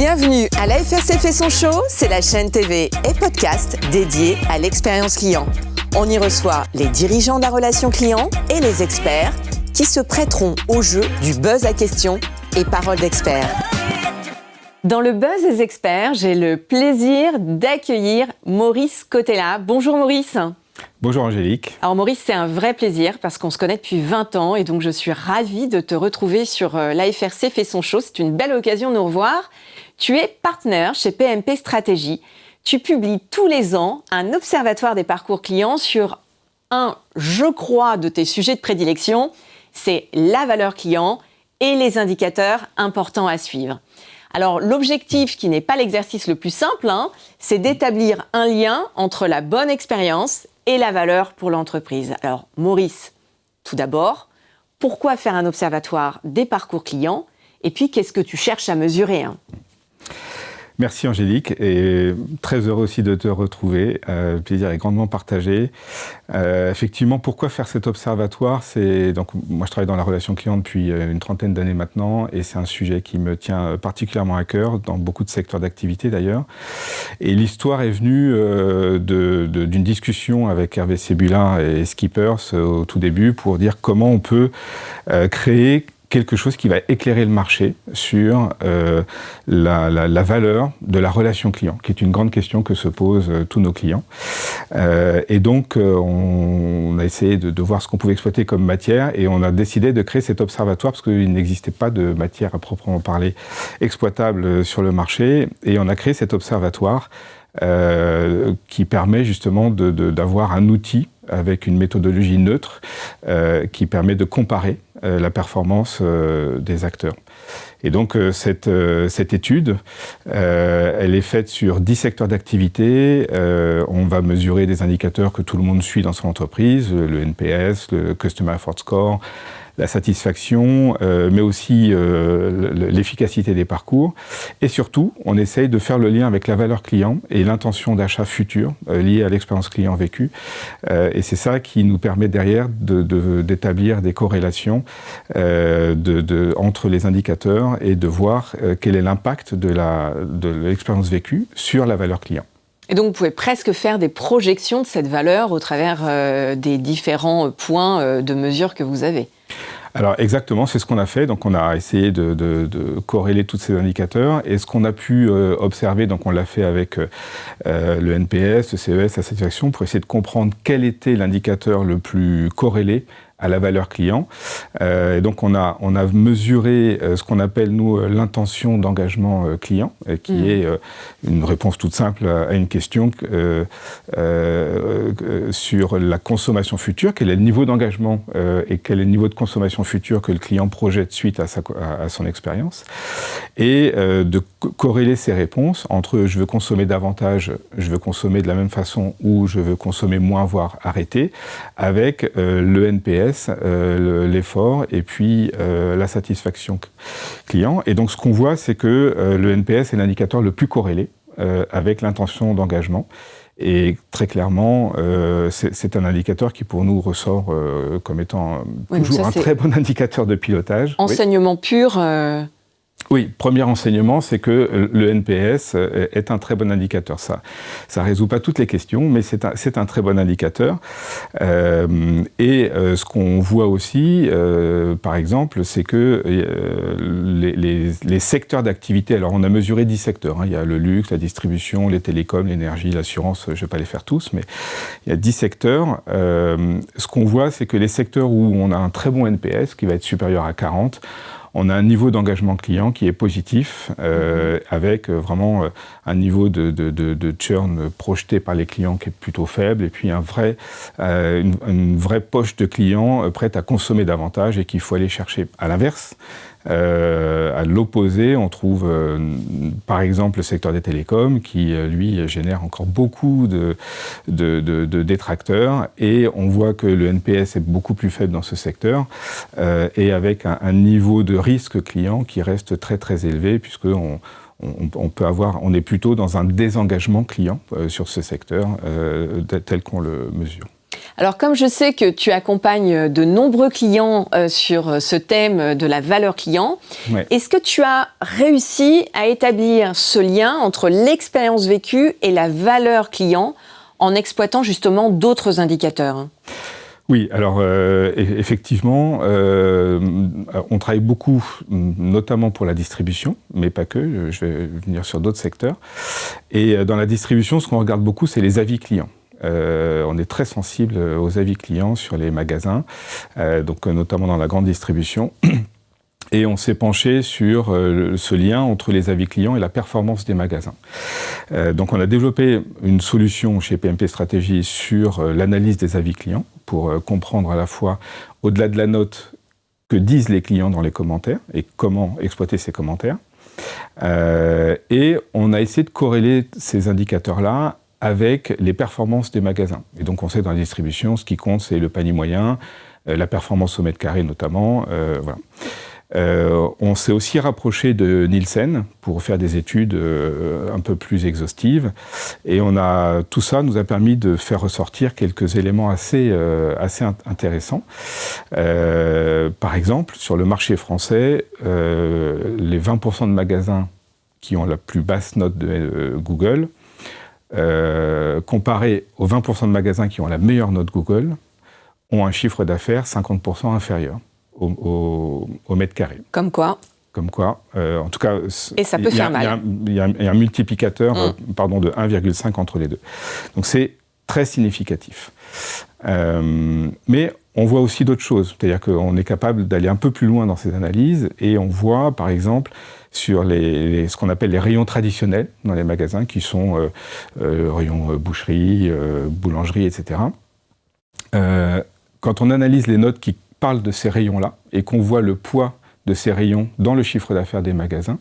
Bienvenue à l'AFRC fait son show, c'est la chaîne TV et podcast dédiée à l'expérience client. On y reçoit les dirigeants de la relation client et les experts qui se prêteront au jeu du buzz à questions et paroles d'experts. Dans le buzz des experts, j'ai le plaisir d'accueillir Maurice Cotella. Bonjour Maurice. Bonjour Angélique. Alors Maurice, c'est un vrai plaisir parce qu'on se connaît depuis 20 ans et donc je suis ravie de te retrouver sur l'AFRC fait son show. C'est une belle occasion de nous revoir. Tu es partenaire chez PMP Stratégie. Tu publies tous les ans un observatoire des parcours clients sur je crois, de tes sujets de prédilection, c'est la valeur client et les indicateurs importants à suivre. Alors l'objectif, qui n'est pas l'exercice le plus simple, c'est d'établir un lien entre la bonne expérience et la valeur pour l'entreprise. Alors Maurice, tout d'abord, pourquoi faire un observatoire des parcours clients ? Et puis qu'est-ce que tu cherches à mesurer ? Merci Angélique, et très heureux aussi de te retrouver. Le plaisir est grandement partagé. Effectivement, pourquoi faire cet observatoire ? Donc, moi, je travaille dans la relation client depuis une trentaine d'années maintenant, et c'est un sujet qui me tient particulièrement à cœur, dans beaucoup de secteurs d'activité d'ailleurs. Et l'histoire est venue d'une discussion avec Hervé Sébulin et Skippers au tout début, pour dire comment on peut créer quelque chose qui va éclairer le marché sur la valeur de la relation client, qui est une grande question que se posent tous nos clients. Et donc, on a essayé de voir ce qu'on pouvait exploiter comme matière, et on a décidé de créer cet observatoire parce qu'il n'existait pas de matière à proprement parler exploitable sur le marché, et on a créé cet observatoire qui permet justement d'avoir un outil avec une méthodologie neutre qui permet de comparer la performance des acteurs. Et donc cette étude, elle est faite sur 10 secteurs d'activité. On va mesurer des indicateurs que tout le monde suit dans son entreprise, le NPS, le Customer Effort Score, la satisfaction, mais aussi l'efficacité des parcours. Et surtout, on essaye de faire le lien avec la valeur client et l'intention d'achat future liée à l'expérience client vécue. Et c'est ça qui nous permet derrière d'établir des corrélations entre les indicateurs et de voir quel est l'impact de l'expérience vécue sur la valeur client. Et donc, vous pouvez presque faire des projections de cette valeur au travers des différents points de mesure que vous avez. Alors exactement, c'est ce qu'on a fait. Donc on a essayé de corréler tous ces indicateurs. Et ce qu'on a pu observer, donc on l'a fait avec le NPS, le CES, la satisfaction, pour essayer de comprendre quel était l'indicateur le plus corrélé à la valeur client. Et donc on a mesuré ce qu'on appelle nous l'intention d'engagement client, qui est une réponse toute simple à une question sur la consommation future, quel est le niveau d'engagement et quel est le niveau de consommation future que le client projette suite à son expérience, et de corréler ces réponses entre je veux consommer davantage, je veux consommer de la même façon, ou je veux consommer moins, voire arrêter, avec le NPS, l'effort et puis la satisfaction client. Et donc ce qu'on voit, c'est que le NPS est l'indicateur le plus corrélé avec l'intention d'engagement. Et très clairement, c'est un indicateur qui pour nous ressort comme étant toujours un très bon indicateur de pilotage. Enseignement pur. Oui, premier enseignement, c'est que le NPS est un très bon indicateur. Ça résout pas toutes les questions, mais c'est un très bon indicateur. Ce qu'on voit aussi, par exemple, c'est que les secteurs d'activité, alors on a mesuré 10 secteurs, il y a le luxe, la distribution, les télécoms, l'énergie, l'assurance, je vais pas les faire tous, mais il y a 10 secteurs. Ce qu'on voit, c'est que les secteurs où on a un très bon NPS, qui va être supérieur à 40, on a un niveau d'engagement client qui est positif, avec vraiment un niveau de churn projeté par les clients qui est plutôt faible, et puis une vraie poche de clients prête à consommer davantage et qu'il faut aller chercher. À l'inverse, à l'opposé, on trouve par exemple le secteur des télécoms qui, lui, génère encore beaucoup de détracteurs, et on voit que le NPS est beaucoup plus faible dans ce secteur, et avec un niveau de risque client qui reste très très élevé, puisque on est plutôt dans un désengagement client sur ce secteur tel qu'on le mesure. Alors, comme je sais que tu accompagnes de nombreux clients sur ce thème de la valeur client, Ouais. est-ce que tu as réussi à établir ce lien entre l'expérience vécue et la valeur client en exploitant justement d'autres indicateurs ? Oui, alors effectivement, on travaille beaucoup, notamment pour la distribution, mais pas que, je vais venir sur d'autres secteurs. Et dans la distribution, ce qu'on regarde beaucoup, c'est les avis clients. On est très sensible aux avis clients sur les magasins, donc notamment dans la grande distribution. Et on s'est penché sur ce lien entre les avis clients et la performance des magasins. Donc on a développé une solution chez PMP Stratégie sur l'analyse des avis clients pour comprendre à la fois, au-delà de la note, que disent les clients dans les commentaires et comment exploiter ces commentaires. Et on a essayé de corréler ces indicateurs-là avec les performances des magasins. Et donc on sait dans la distribution, ce qui compte, c'est le panier moyen, la performance au mètre carré notamment, voilà. On s'est aussi rapproché de Nielsen pour faire des études un peu plus exhaustives. Et tout ça nous a permis de faire ressortir quelques éléments assez intéressants. Par exemple, sur le marché français, les 20% de magasins qui ont la plus basse note de Google, comparé aux 20% de magasins qui ont la meilleure note Google, ont un chiffre d'affaires 50% inférieur au mètre carré. Comme quoi ? Comme quoi, en tout cas... Et ça peut faire mal. Il y a un multiplicateur de 1,5 entre les deux. Donc c'est très significatif. Mais on voit aussi d'autres choses. C'est-à-dire qu'on est capable d'aller un peu plus loin dans ces analyses et on voit, par exemple, sur ce qu'on appelle les rayons traditionnels dans les magasins, qui sont rayons boucherie, boulangerie, etc. Quand on analyse les notes qui parlent de ces rayons-là et qu'on voit le poids de ces rayons dans le chiffre d'affaires des magasins,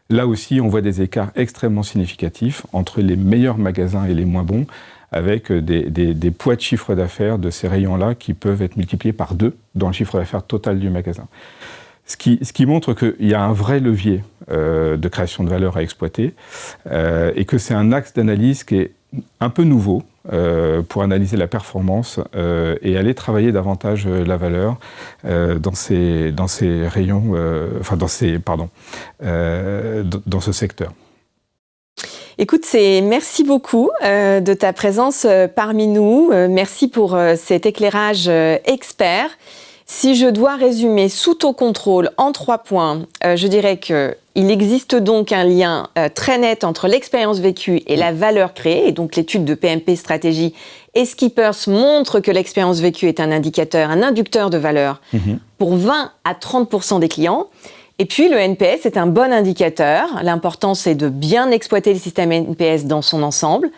là aussi on voit des écarts extrêmement significatifs entre les meilleurs magasins et les moins bons, avec des poids de chiffre d'affaires de ces rayons-là qui peuvent être multipliés par 2 dans le chiffre d'affaires total du magasin. Ce qui montre qu'il y a un vrai levier de création de valeur à exploiter et que c'est un axe d'analyse qui est un peu nouveau pour analyser la performance et aller travailler davantage la valeur dans ces rayons, dans ce secteur. Écoute, merci beaucoup de ta présence parmi nous. Merci pour cet éclairage expert. Si je dois résumer sous ton contrôle en 3 points, je dirais qu'il existe donc un lien très net entre l'expérience vécue et la valeur créée. Et donc l'étude de PMP Stratégie et Skippers montre que l'expérience vécue est un indicateur, un inducteur de valeur pour 20 à 30% des clients. Et puis le NPS est un bon indicateur. L'important, c'est de bien exploiter le système NPS dans son ensemble.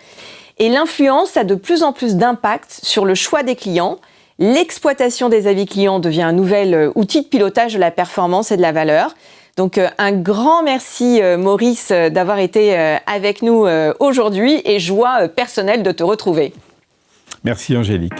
Et l'influence a de plus en plus d'impact sur le choix des clients. L'exploitation des avis clients devient un nouvel outil de pilotage de la performance et de la valeur. Donc un grand merci Maurice d'avoir été avec nous aujourd'hui et joie personnelle de te retrouver. Merci Angélique.